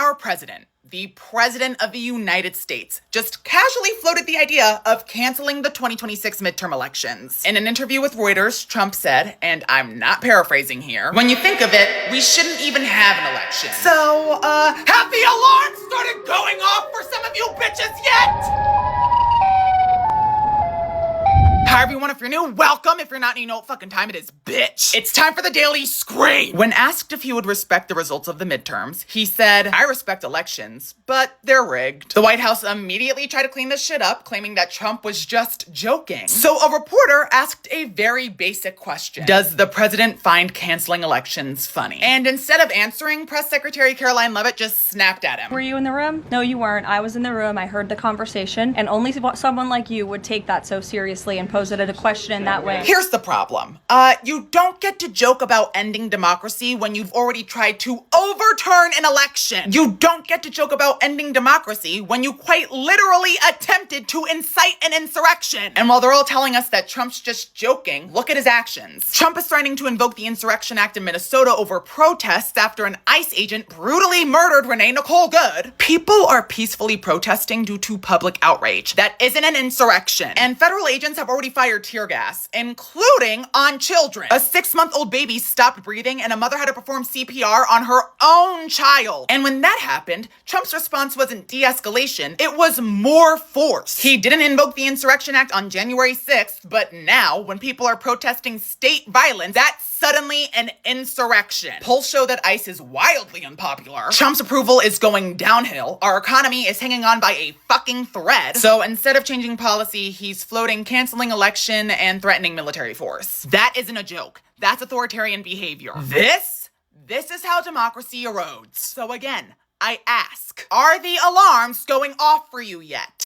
our president, the President of the United States, just casually floated the idea of canceling the 2026 midterm elections. In an interview with Reuters, Trump said, and I'm not paraphrasing here, "When you think of it, we shouldn't even have an election." So, have the alarms started going off for some of you bitches yet? Hi everyone, if you're new, welcome. If you're not, you know what fucking time it is, bitch. It's time for the Daily Scream. When asked if he would respect the results of the midterms, he said, "I respect elections, but they're rigged." The White House immediately tried to clean this shit up, claiming that Trump was just joking. So a reporter asked a very basic question. Does the president find canceling elections funny? And instead of answering, Press Secretary Caroline Leavitt just snapped at him. Were you in the room? No, you weren't. I was in the room. I heard the conversation, and only someone like you would take that so seriously and pose it as a question in that way. Here's the problem. You don't get to joke about ending democracy when you've already tried to overturn an election. You don't get to joke about ending democracy when you quite literally attempted to incite an insurrection. And while they're all telling us that Trump's just joking, look at his actions. Trump is threatening to invoke the Insurrection Act in Minnesota over protests after an ICE agent brutally murdered Renee Nicole Good. People are peacefully protesting due to public outrage. That isn't an insurrection. And federal agents have already fired tear gas, including on children. A 6-month-old baby stopped breathing and a mother had to perform CPR on her own child. And when that happened, Trump's response wasn't de-escalation, it was more force. He didn't invoke the Insurrection Act on January 6th, but now, when people are protesting state violence, that's suddenly an insurrection. Polls show that ICE is wildly unpopular. Trump's approval is going downhill. Our economy is hanging on by a fucking thread. So instead of changing policy, he's floating canceling election and threatening military force. That isn't a joke. That's authoritarian behavior. This is how democracy erodes. So again, I ask, are the alarms going off for you yet?